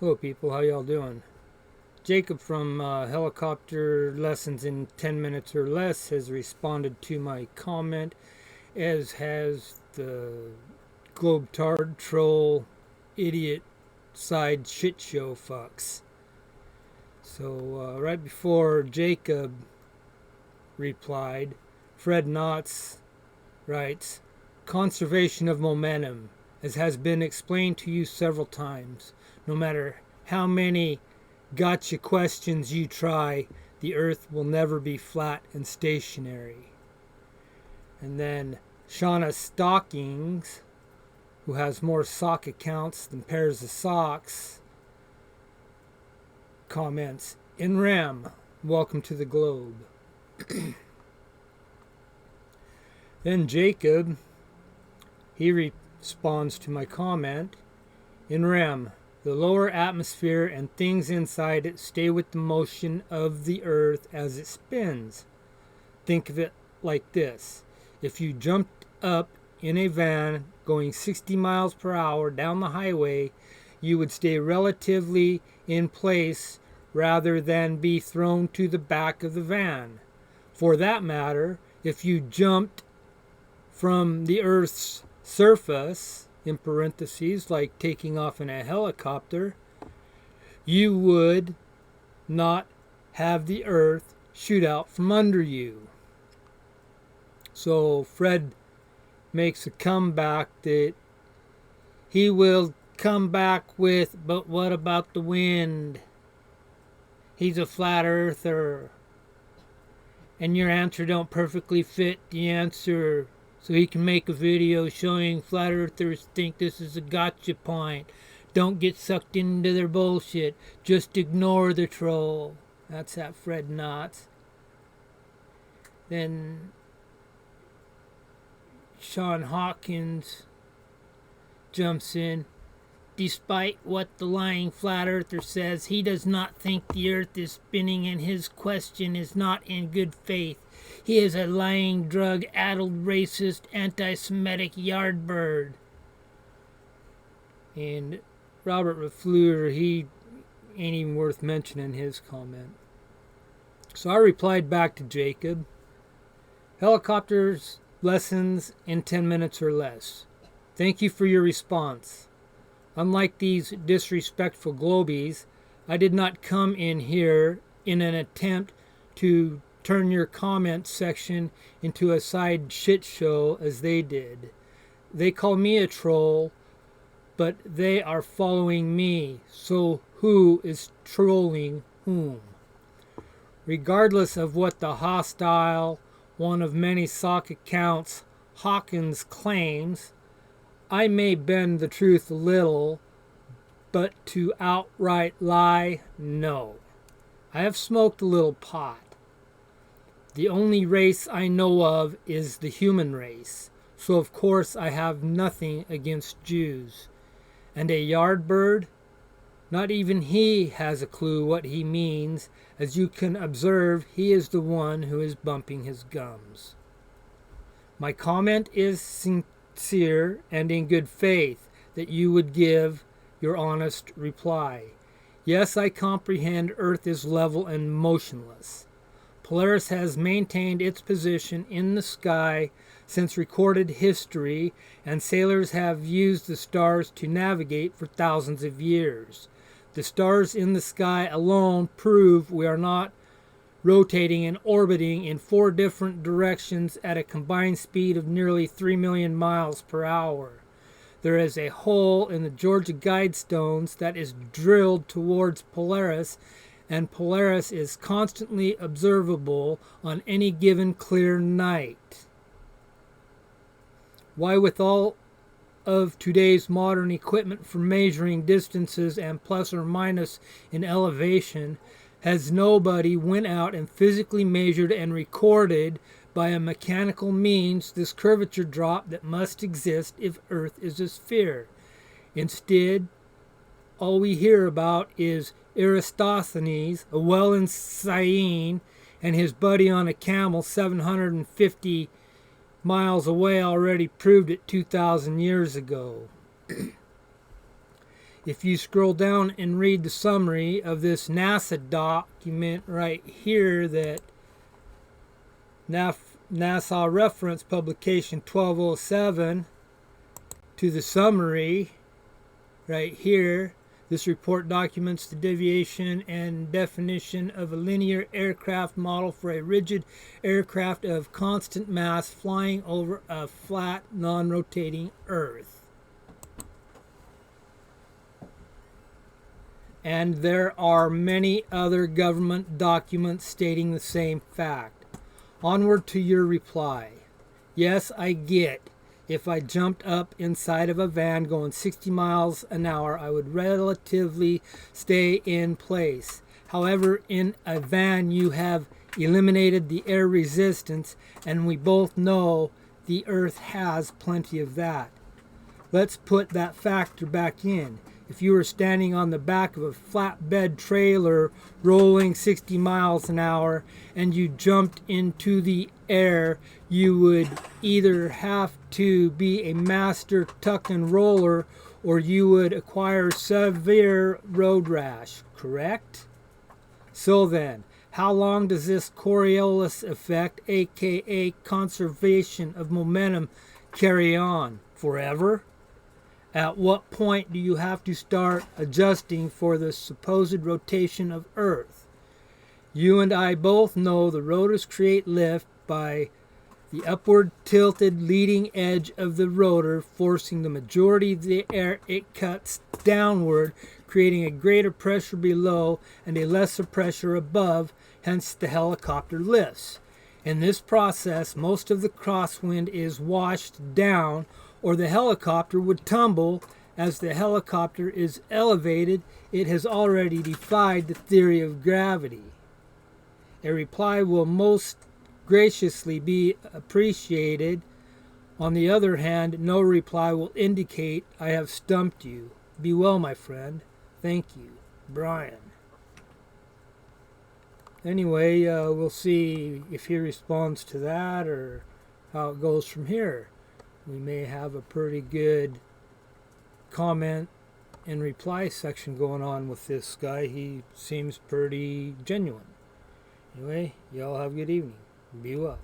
Hello people, how y'all doing? Jacob from Helicopter Lessons in 10 Minutes or Less has responded to my comment, as has the globtard troll idiot side shit show fucks. So right before Jacob replied, Fred Knotts writes, "Conservation of momentum, as has been explained to you several times. No matter how many gotcha questions you try, the earth will never be flat and stationary." And then Shauna Stockings, who has more sock accounts than pairs of socks, comments, "In Rem, welcome to the globe." Then Jacob, he responds to my comment, "In Rem, the lower atmosphere and things inside it stay with the motion of the earth as it spins. Think of it like this. If you jumped up in a van going 60 miles per hour down the highway, you would stay relatively in place rather than be thrown to the back of the van. For that matter, if you jumped from the earth's surface, in parentheses, like taking off in a helicopter, you would not have the earth shoot out from under you." So Fred makes a comeback that he will come back with, "But what about the wind? He's a flat earther. And your answer don't perfectly fit the answer." So he can make a video showing flat earthers think this is a gotcha point. Don't get sucked into their bullshit. Just ignore the troll. That's that Fred Knotts. Then Sean Hawkins jumps in. "Despite what the lying flat earther says, he does not think the earth is spinning, and his question is not in good faith. He is a lying, drug-addled, racist, anti-Semitic yardbird." And Robert Lafleur, he ain't even worth mentioning his comment. So I replied back to Jacob, "Helicopters lessons in 10 minutes or less. Thank you for your response. Unlike these disrespectful globies, I did not come in here in an attempt to turn your comment section into a side shit show as they did. They call me a troll, but they are following me, so who is trolling whom? Regardless of what the hostile, one of many sock accounts, Hawkins claims, I may bend the truth a little, but to outright lie, no. I have smoked a little pot. The only race I know of is the human race, so of course I have nothing against Jews. And a yardbird? Not even he has a clue what he means. As you can observe, he is the one who is bumping his gums. My comment is sincere and in good faith that you would give your honest reply. Yes, I comprehend Earth is level and motionless. Polaris has maintained its position in the sky since recorded history, and sailors have used the stars to navigate for thousands of years. The stars in the sky alone prove we are not rotating and orbiting in 4 different directions at a combined speed of nearly 3 million miles per hour. There is a hole in the Georgia Guidestones that is drilled towards Polaris, and Polaris is constantly observable on any given clear night. Why, with all of today's modern equipment for measuring distances and plus or minus in elevation, has nobody went out and physically measured and recorded by a mechanical means this curvature drop that must exist if Earth is a sphere? Instead, all we hear about is Eratosthenes, a well in Syene, and his buddy on a camel 750 miles away already proved it 2,000 years ago. If you scroll down and read the summary of this NASA document right here, that NASA reference publication 1207, to the summary right here, this report documents the deviation and definition of a linear aircraft model for a rigid aircraft of constant mass flying over a flat, non-rotating Earth. And there are many other government documents stating the same fact. Onward to your reply. Yes, I get. If I jumped up inside of a van going 60 miles an hour, I would relatively stay in place. However, in a van, you have eliminated the air resistance, and we both know the Earth has plenty of that. Let's put that factor back in. If you were standing on the back of a flatbed trailer rolling 60 miles an hour and you jumped into the air, you would either have to be a master tuck and roller or you would acquire severe road rash, correct? So then, how long does this Coriolis effect, aka conservation of momentum, carry on? Forever? At what point do you have to start adjusting for the supposed rotation of Earth? You and I both know the rotors create lift by the upward tilted leading edge of the rotor forcing the majority of the air it cuts downward, creating a greater pressure below and a lesser pressure above, hence the helicopter lifts. In this process, most of the crosswind is washed down, or the helicopter would tumble. As the helicopter is elevated, it has already defied the theory of gravity. A reply will most graciously be appreciated. On the other hand, no reply will indicate I have stumped you. Be well, my friend. Thank you, Brian. Anyway, we'll see if he responds to that or how it goes from here. We may have a pretty good comment and reply section going on with this guy. He seems pretty genuine. Anyway, y'all have a good evening. Be well.